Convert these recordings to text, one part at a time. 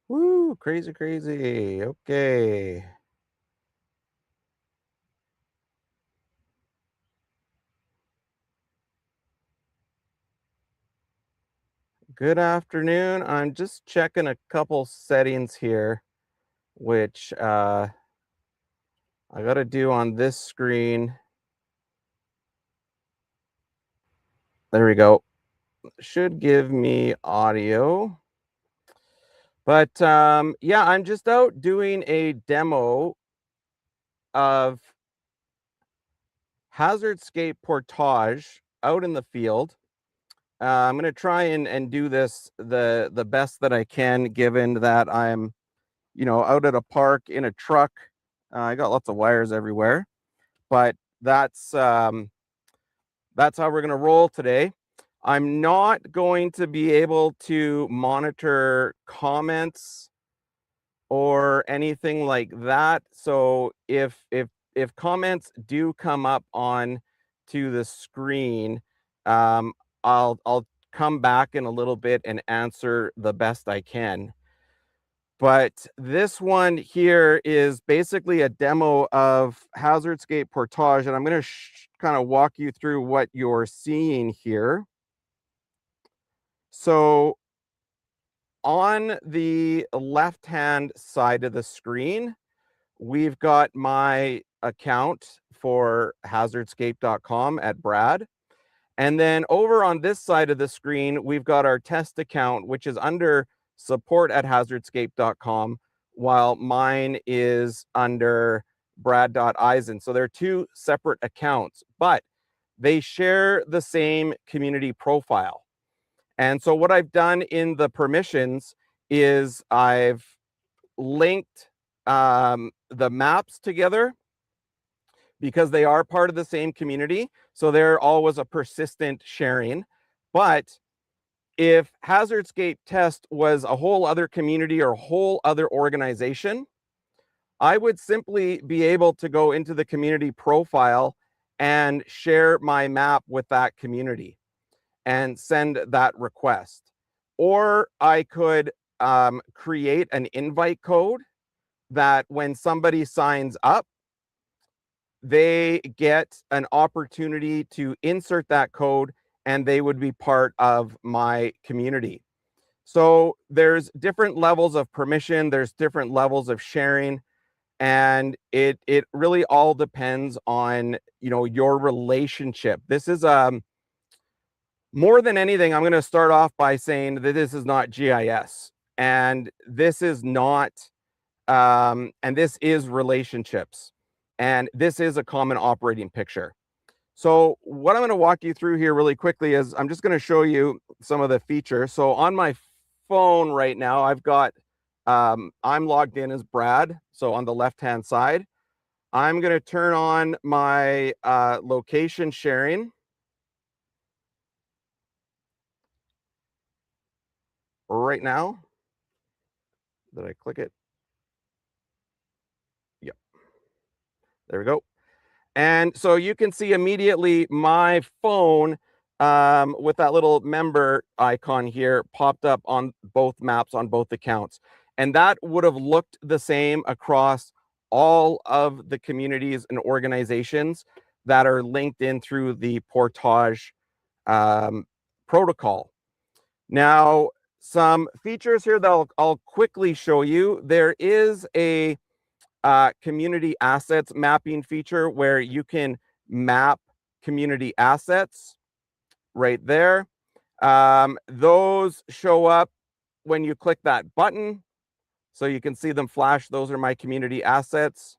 Woo, crazy, crazy. Okay. Good afternoon. I'm just checking a couple settings here, which I got to do on this screen. There we go. Should give me audio. But yeah, I'm just out doing a demo of hazardscape portage out in the field. I'm going to try and do this the best that I can, given that I'm out at a park in a truck. I got lots of wires everywhere, but that's how we're going to roll today. I'm not going to be able to monitor comments or anything like that. So if comments do come up on to the screen, um, I'll come back in a little bit and answer the best I can. But this one here is basically a demo of hazardscape portage, and I'm going to kind of walk you through what you're seeing here. So on the left-hand side of the screen, we've got my account for hazardscape.com at Brad. And then over on this side of the screen, we've got our test account, which is under support at hazardscape.com, while mine is under brad.eisen. So they're two separate accounts, but they share the same community profile. And so what I've done in the permissions is I've linked the maps together because they are part of the same community. So they're always a persistent sharing. But if Hazardscape Test was a whole other community or a whole other organization, I would simply be able to go into the community profile and share my map with that community and send that request. Or I could create an invite code that when somebody signs up, they get an opportunity to insert that code and they would be part of my community. So there's different levels of permission, there's different levels of sharing, and it really all depends on your relationship. This is more than anything, I'm going to start off by saying that this is not GIS, and this is not and this is relationships, and this is a common operating picture. So what I'm going to walk you through here really quickly is I'm just going to show you some of the features. So on my phone right now, I've got, I'm logged in as Brad. So on the left-hand side, I'm going to turn on my location sharing. Right now. Did I click it? Yep. There we go. And so you can see immediately my phone with that little member icon here popped up on both maps on both accounts. And that would have looked the same across all of the communities and organizations that are linked in through the Portage protocol. Now, some features here that I'll quickly show you. There is a community assets mapping feature where you can map community assets right there. Those show up when you click that button. So you can see them flash. Those are my community assets.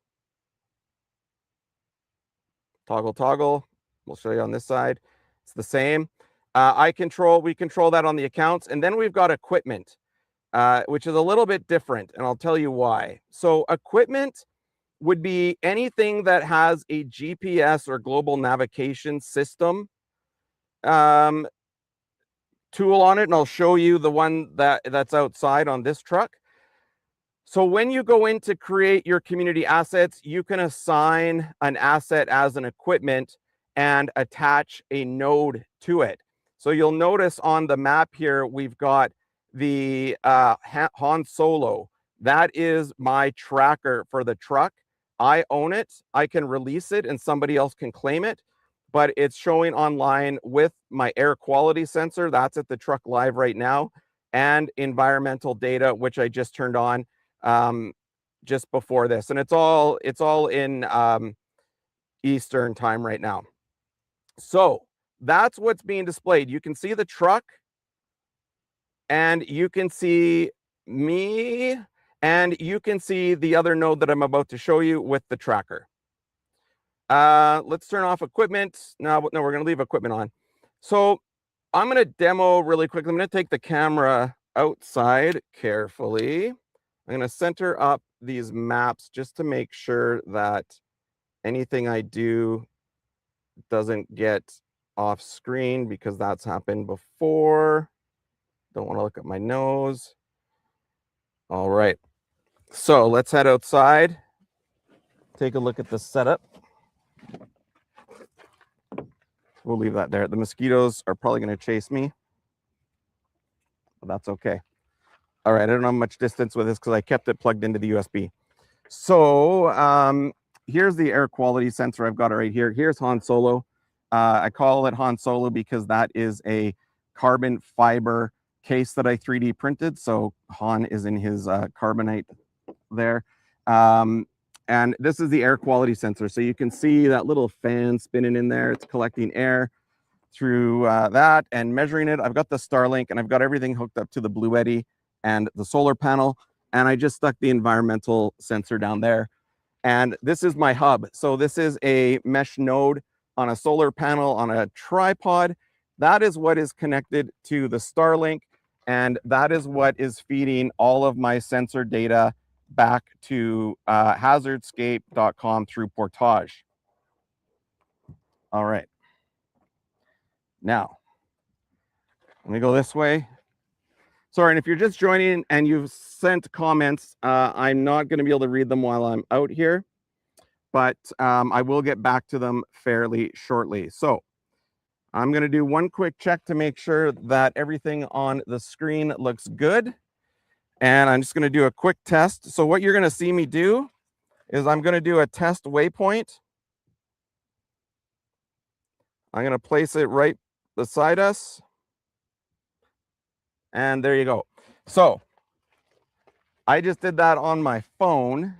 Toggle, toggle. We'll show you on this side. It's the same. We control that on the accounts. And then we've got equipment, which is a little bit different. And I'll tell you why. So equipment would be anything that has a GPS or global navigation system tool on it, and I'll show you the one that's outside on this truck. So when you go in to create your community assets, you can assign an asset as an equipment and attach a node to it. So you'll notice on the map here, we've got the Han Solo. That is my tracker for the truck. I own it. I can release it and somebody else can claim it, but it's showing online with my air quality sensor. That's at the truck live right now, and environmental data, which I just turned on just before this. And it's all in Eastern time right now. So that's what's being displayed. You can see the truck, and you can see me, and you can see the other node that I'm about to show you with the tracker. Let's turn off equipment. No, we're going to leave equipment on. So I'm going to demo really quickly. I'm going to take the camera outside carefully. I'm going to center up these maps just to make sure that anything I do doesn't get off screen, because that's happened before. Don't want to look at my nose. All right. So let's head outside. Take a look at the setup. We'll leave that there. The mosquitoes are probably going to chase me, but that's okay. All right. I don't have much distance with this because I kept it plugged into the USB. So here's the air quality sensor. I've got it right here. Here's Han Solo. I call it Han Solo because that is a carbon fiber case that I 3D printed. So Han is in his carbonite there. And this is the air quality sensor. So you can see that little fan spinning in there. It's collecting air through that and measuring it. I've got the Starlink and I've got everything hooked up to the Blue Eddy and the solar panel. And I just stuck the environmental sensor down there. And this is my hub. So this is a mesh node on a solar panel on a tripod. That is what is connected to the Starlink. And that is what is feeding all of my sensor data back to hazardscape.com through Portage. All right. Now, let me go this way. Sorry, and if you're just joining and you've sent comments, I'm not going to be able to read them while I'm out here, but I will get back to them fairly shortly. So I'm going to do one quick check to make sure that everything on the screen looks good. And I'm just going to do a quick test. So what you're going to see me do is I'm going to do a test waypoint. I'm going to place it right beside us. And there you go. So I just did that on my phone.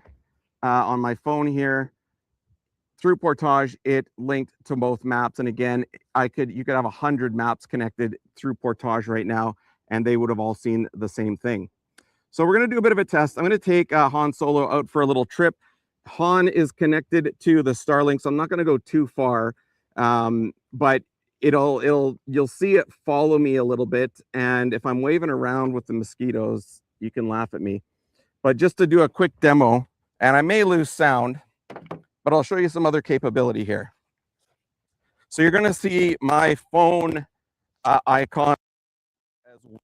On my phone here through Portage, it linked to both maps. And again, you could have 100 maps connected through Portage right now, and they would have all seen the same thing. So we're going to do a bit of a test. I'm going to take Han Solo out for a little trip. Han is connected to the Starlink, so I'm not going to go too far, but you'll see it follow me a little bit. And if I'm waving around with the mosquitoes, you can laugh at me. But just to do a quick demo, and I may lose sound, but I'll show you some other capability here. So you're going to see my phone icon as well.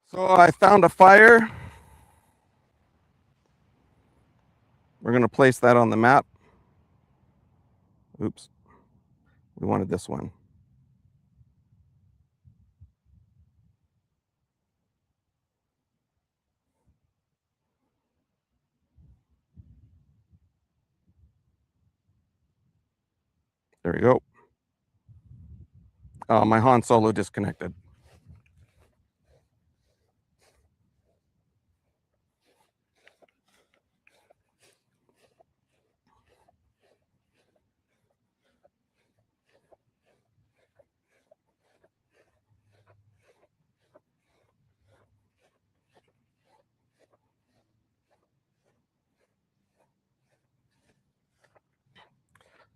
So I found a fire. We're going to place that on the map. Oops. We wanted this one. There we go. Oh, my Han Solo disconnected.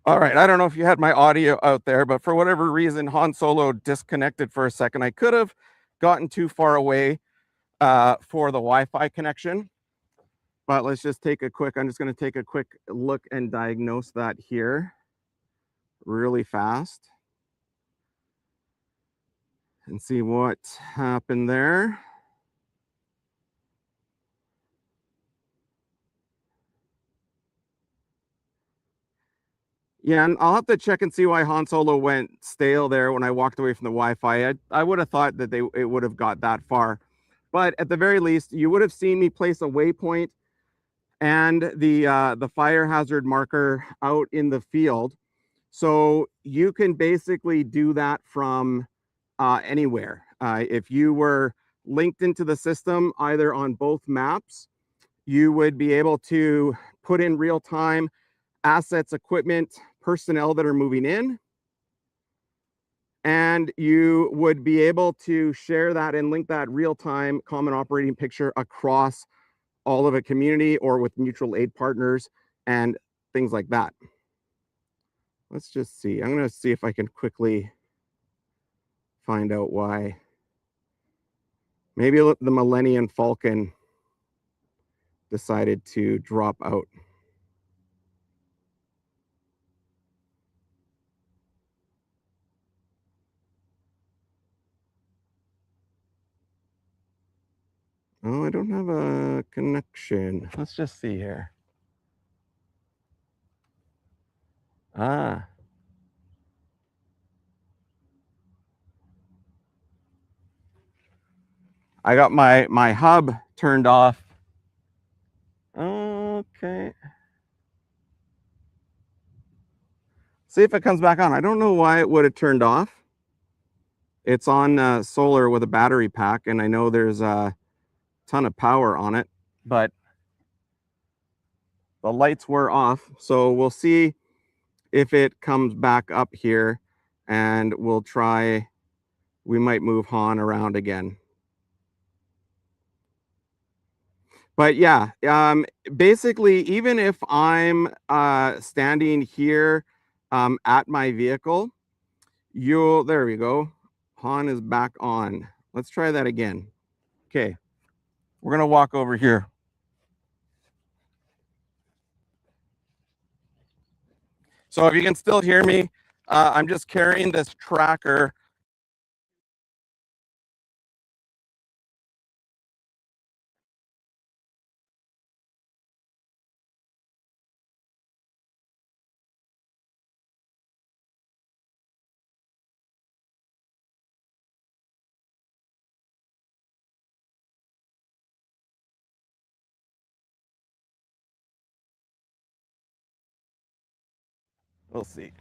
All right, I don't know if you had my audio out there, but for whatever reason, Han Solo disconnected for a second. I could have gotten too far away for the Wi-Fi connection, but let's just I'm just going to take a quick look and diagnose that here. really fast and see what happened there. Yeah, and I'll have to check and see why Han Solo went stale there when I walked away from the Wi-Fi. I would have thought that it would have got that far. But at the very least, you would have seen me place a waypoint and the fire hazard marker out in the field. So you can basically do that from anywhere. If you were linked into the system, either on both maps, you would be able to put in real time assets, equipment, personnel that are moving in. And you would be able to share that and link that real time common operating picture across all of a community or with mutual aid partners and things like that. Let's just see. I'm going to see if I can quickly find out why. Maybe the Millennium Falcon decided to drop out. Oh, I don't have a connection. Let's just see here. Ah. I got my hub turned off. Okay. See if it comes back on. I don't know why it would have turned off. It's on solar with a battery pack, and I know there's a ton of power on it, but the lights were off. So we'll see if it comes back up here, and we'll try. We might move Han around again. But yeah, basically, even if I'm standing here at my vehicle, there we go. Han is back on. Let's try that again. Okay, we're gonna walk over here. So if you can still hear me, I'm just carrying this tracker. We'll see.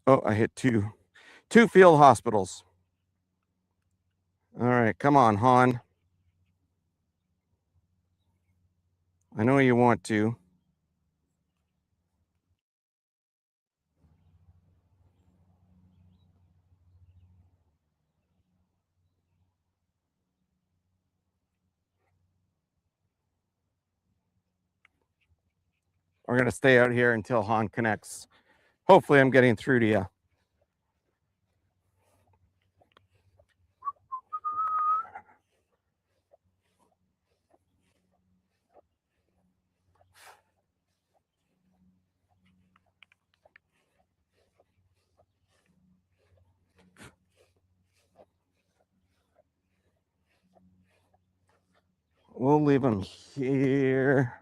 Oh, I hit two field hospitals. All right, come on, Han. I know you want to. We're gonna stay out here until Han connects. Hopefully, I'm getting through to you. We'll leave him here.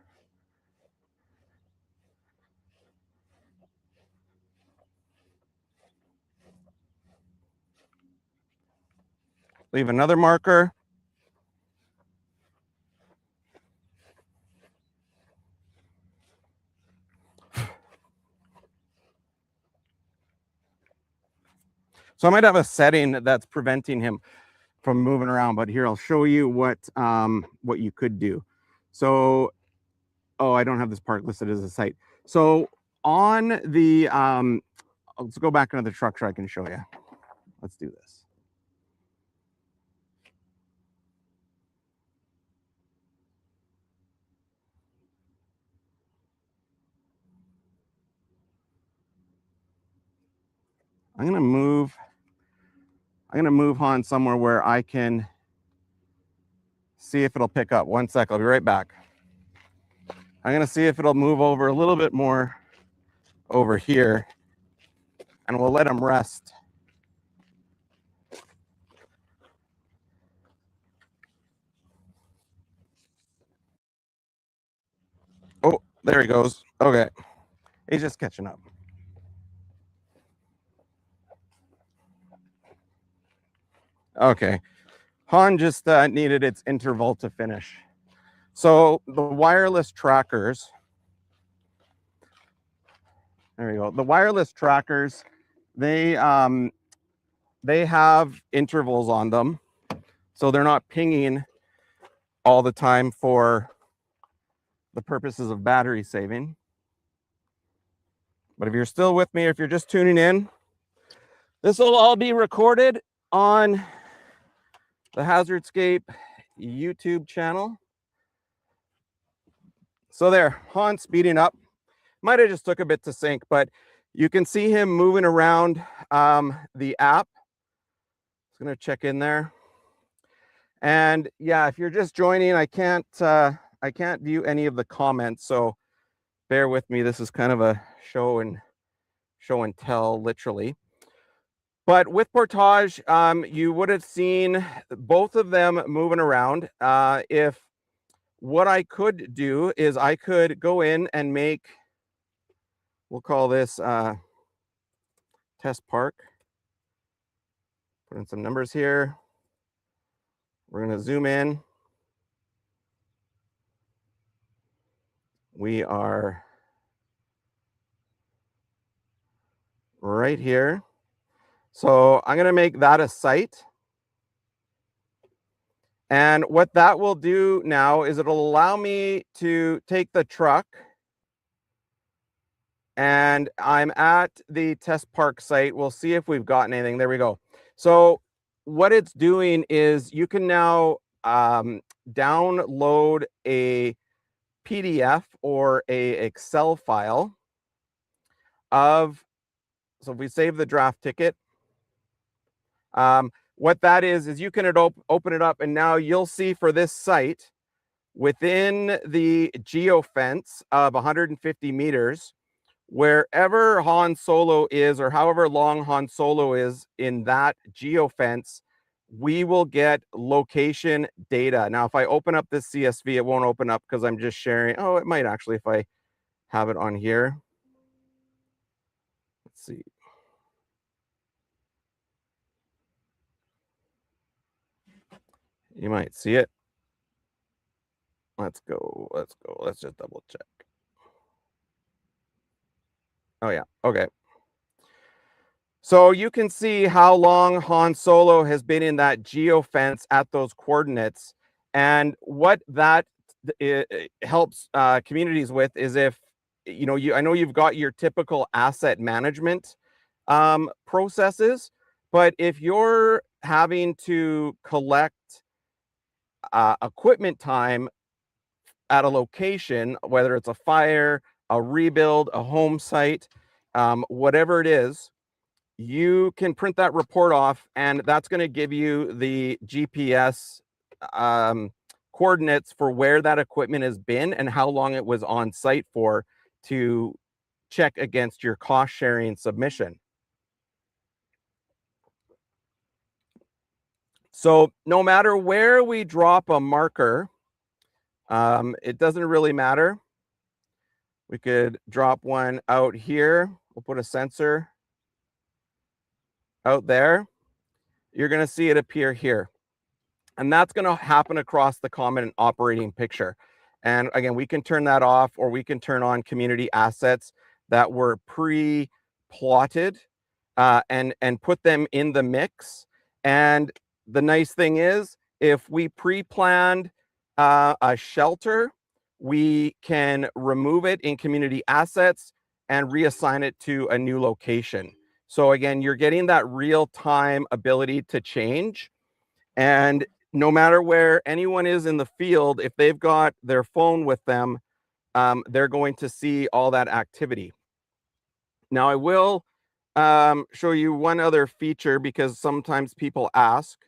Leave another marker. So I might have a setting that's preventing him from moving around, but here I'll show you what you could do. So, oh, I don't have this part listed as a site. So on the, let's go back into the truck so I can show you. Let's do this. I'm gonna move Han somewhere where I can see if it'll pick up. One sec, I'll be right back. I'm gonna see if it'll move over a little bit more over here, and we'll let him rest. Oh, there he goes. Okay, he's just catching up. Okay, Han just needed its interval to finish. So the wireless trackers, there we go. The wireless trackers, they have intervals on them, so they're not pinging all the time for the purposes of battery saving. But if you're still with me, or if you're just tuning in, this will all be recorded on the Hazardscape YouTube channel. So there, Han speeding up. Might have just took a bit to sync, but you can see him moving around the app. Just gonna check in there. And yeah, if you're just joining, I can't view any of the comments, so bear with me. This is kind of a show and tell, literally. But with Portage, you would have seen both of them moving around. If what I could do is I could go in and make, we'll call this test park. Put in some numbers here. We're going to zoom in. We are right here. So I'm going to make that a site. And what that will do now is it'll allow me to take the truck, and I'm at the test park site. We'll see if we've gotten anything. There we go. So what it's doing is you can now download a PDF or a Excel file of, so if we save the draft ticket, what that is you can open it up, and now you'll see for this site, within the geofence of 150 meters, wherever Han Solo is, or however long Han Solo is in that geofence, we will get location data. Now, if I open up this CSV, it won't open up because I'm just sharing. Oh, it might actually if I have it on here. Let's see. You might see it. Let's go. Let's just double check. Oh yeah, okay. So you can see how long Han Solo has been in that geofence at those coordinates. And what that helps communities with is, if, you know, I know you've got your typical asset management processes, but if you're having to collect equipment time at a location, whether it's a fire, a rebuild, a home site, whatever it is, you can print that report off, and that's going to give you the GPS coordinates for where that equipment has been and how long it was on site for, to check against your cost sharing submission. So no matter where we drop a marker, it doesn't really matter. We could drop one out here. We'll put a sensor out there. You're going to see it appear here. And that's going to happen across the common operating picture. And again, we can turn that off, or we can turn on community assets that were pre-plotted and put them in the mix. And the nice thing is, if we pre-planned a shelter, we can remove it in community assets and reassign it to a new location. So again, you're getting that real-time ability to change. And no matter where anyone is in the field, if they've got their phone with them, they're going to see all that activity. Now I will show you one other feature because sometimes people ask.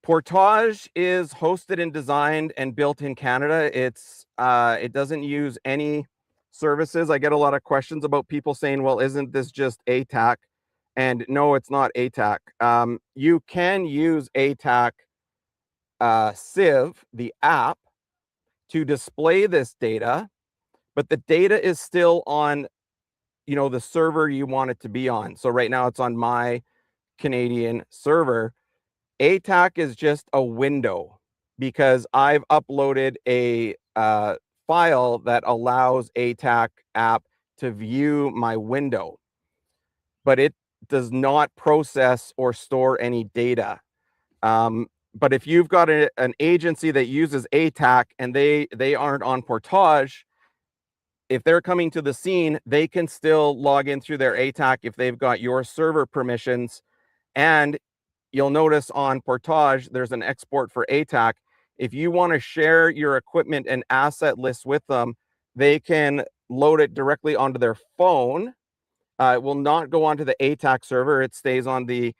Portage is hosted and designed and built in Canada. It doesn't use any services. I get a lot of questions about people saying, well, isn't this just ATAC? And no, it's not ATAC. You can use ATAC Civ, the app, to display this data, but the data is still on, the server you want it to be on. So right now it's on my Canadian server. ATAC is just a window because I've uploaded a file that allows ATAC app to view my window, but it does not process or store any data. But if you've got an agency that uses ATAC and they aren't on Portage, if they're coming to the scene, they can still log in through their ATAC if they've got your server permissions. And you'll notice on Portage, there's an export for ATAC. If you want to share your equipment and asset lists with them, they can load it directly onto their phone. It will not go onto the ATAC server. It stays on their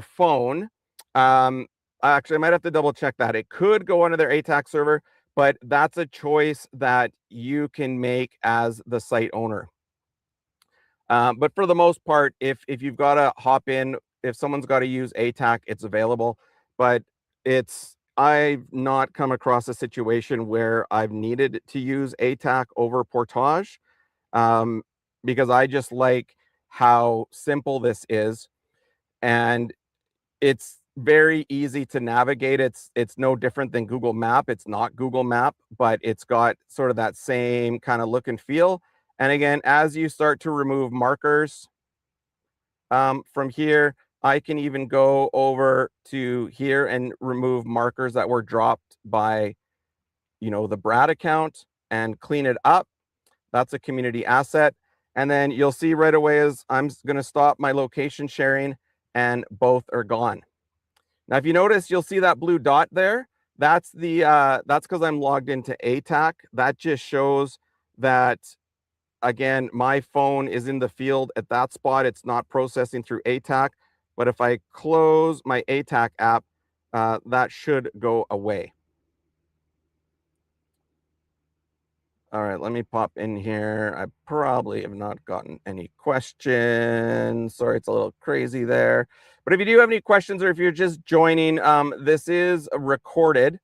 phone. Actually, I might have to double check that. It could go onto their ATAC server, but that's a choice that you can make as the site owner. But for the most part, if you've got to hop in, if someone's got to use ATAC, it's available. But I've not come across a situation where I've needed to use ATAC over Portage, because I just like how simple this is. And it's very easy to navigate. It's no different than Google Map. It's not Google Map, but it's got sort of that same kind of look and feel. And again, as you start to remove markers from here, I can even go over to here and remove markers that were dropped by, the Brad account and clean it up. That's a community asset. And then you'll see right away as I'm going to stop my location sharing and both are gone. Now, if you notice, you'll see that blue dot there. That's because I'm logged into ATAC. That just shows that, again, my phone is in the field at that spot. It's not processing through ATAC. But if I close my ATAC app, that should go away. All right, let me pop in here. I probably have not gotten any questions. Sorry, it's a little crazy there. But if you do have any questions or if you're just joining, this is recorded.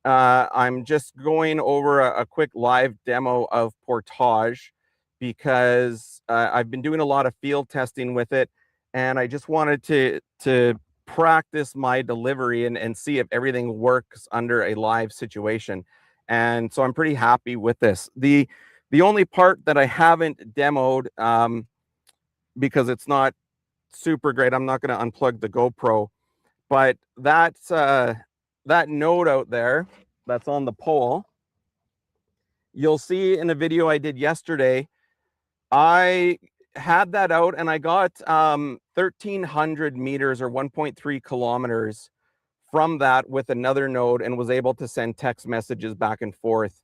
I'm just going over a quick live demo of Portage because I've been doing a lot of field testing with it. And I just wanted to practice my delivery and see if everything works under a live situation. And so I'm pretty happy with this. The only part that I haven't demoed, because it's not super great, I'm not going to unplug the GoPro, but that's that node out there that's on the pole. You'll see in a video I did yesterday, I had that out and I got 1,300 meters or 1.3 kilometers from that with another node and was able to send text messages back and forth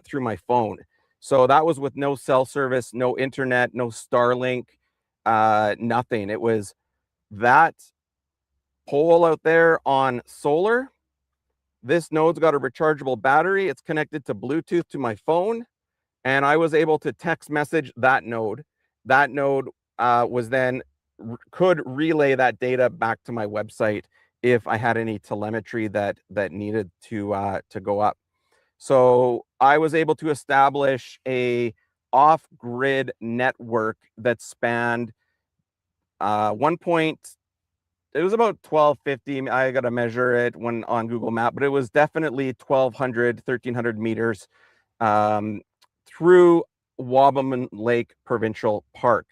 through my phone. So that was with no cell service, no internet, no Starlink, nothing. It was that pole out there on solar. This node's got a rechargeable battery. It's connected to Bluetooth to my phone. And I was able to text message that node. That node was then could relay that data back to my website if I had any telemetry that needed to go up. So I was able to establish a off-grid network that spanned it was about 1250. I got to measure it when on Google Map, but it was definitely 1,200, 1,300 meters through Wabamun Lake Provincial Park.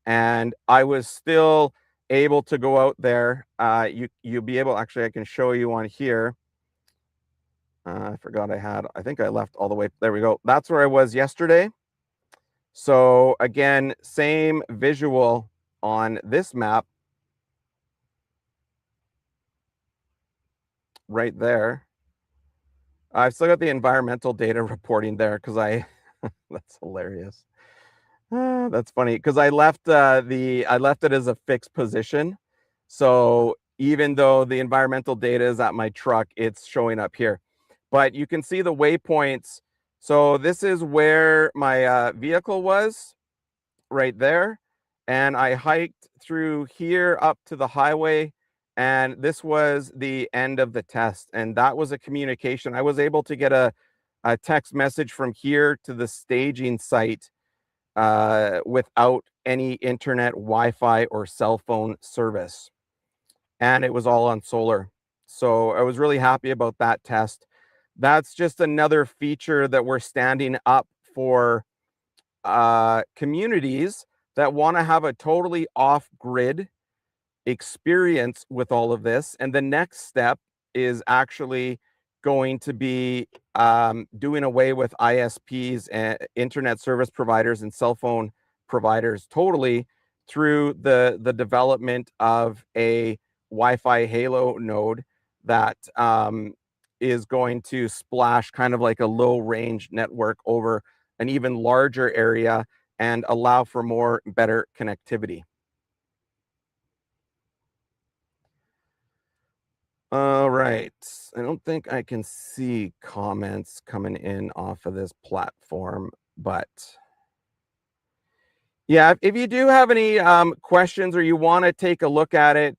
And I was still able to go out there. You'll be able, actually, I can show you on here. I forgot I think I left all the way, there we go. That's where I was yesterday. So again, same visual on this map right there. I've still got the environmental data reporting there because that's hilarious. That's funny because I left it as a fixed position. So even though the environmental data is at my truck, it's showing up here. But you can see the waypoints. So this is where my vehicle was, right there. And I hiked through here up to the highway. And this was the end of the test. And that was a communication. I was able to get a text message from here to the staging site without any internet, Wi-Fi, or cell phone service. And it was all on solar. So I was really happy about that test. That's just another feature that we're standing up for communities that want to have a totally off-grid experience with all of this. And the next step is actually going to be doing away with ISPs and internet service providers and cell phone providers totally through the development of a Wi-Fi Halo node that is going to splash kind of like a low range network over an even larger area and allow for more better connectivity. All right. I don't think I can see comments coming in off of this platform, but yeah, if you do have any questions or you want to take a look at it,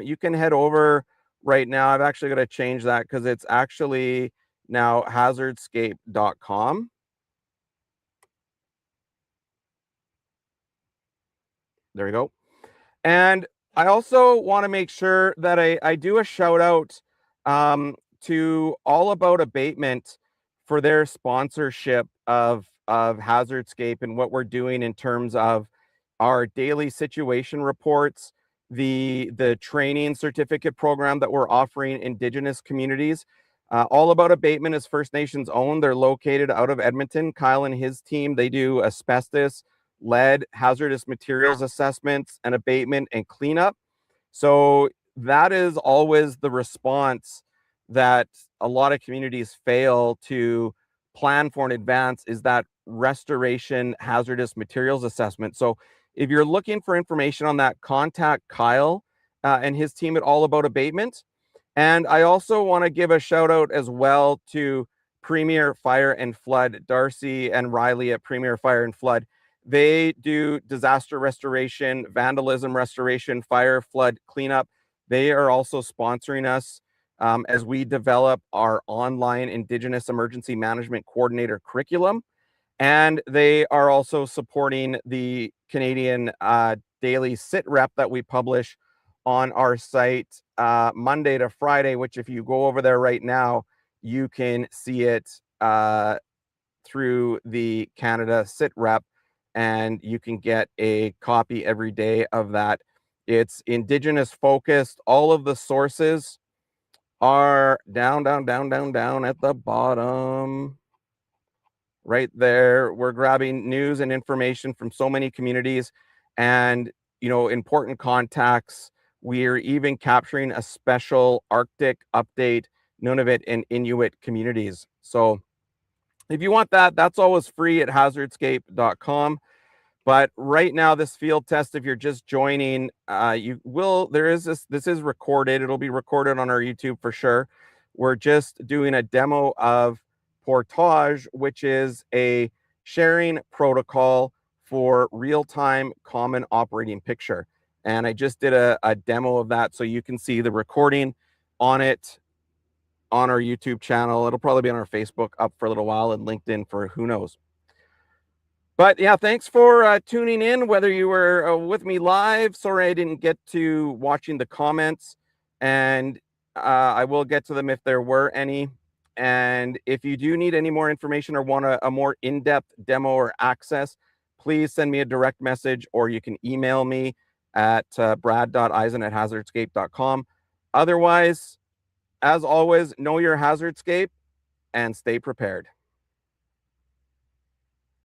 you can head over right now. I've actually got to change that because it's actually now hazardscape.com. There we go. And I also want to make sure that I do a shout out to All About Abatement for their sponsorship of Hazardscape and what we're doing in terms of our daily situation reports, the training certificate program that we're offering Indigenous communities. All About Abatement is First Nations owned. They're located out of Edmonton. Kyle and his team, they do asbestos, lead, hazardous materials assessments and abatement and cleanup. So that is always the response that a lot of communities fail to plan for in advance, is that restoration hazardous materials assessment. So if you're looking for information on that, contact Kyle and his team at All About Abatement. And I also want to give a shout out as well to Premier Fire and Flood, Darcy and Riley at Premier Fire and Flood. They do disaster restoration, vandalism restoration, fire, flood cleanup. They are also sponsoring us as we develop our online Indigenous Emergency Management Coordinator curriculum. And they are also supporting the Canadian Daily Sit Rep that we publish on our site Monday to Friday, which if you go over there right now, you can see it through the Canada Sit Rep, and you can get a copy every day of that. It's Indigenous focused. All of the sources are down at the bottom. Right there, we're grabbing news and information from so many communities and, important contacts. We're even capturing a special Arctic update, Nunavut and Inuit communities. So if you want that, that's always free at hazardscape.com. But right now, this field test, if you're just joining, this is recorded. It'll be recorded on our YouTube for sure. We're just doing a demo of Portage, which is a sharing protocol for real-time common operating picture. And I just did a demo of that, so you can see the recording on it on our YouTube channel. It'll probably be on our Facebook up for a little while and LinkedIn for who knows. But yeah, thanks for tuning in, whether you were with me live. Sorry I didn't get to watching the comments, and I will get to them if there were any. And if you do need any more information or want a more in-depth demo or access, please send me a direct message, or you can email me at brad.eisen@hazardscape.com. Otherwise, as always, know your hazardscape and stay prepared.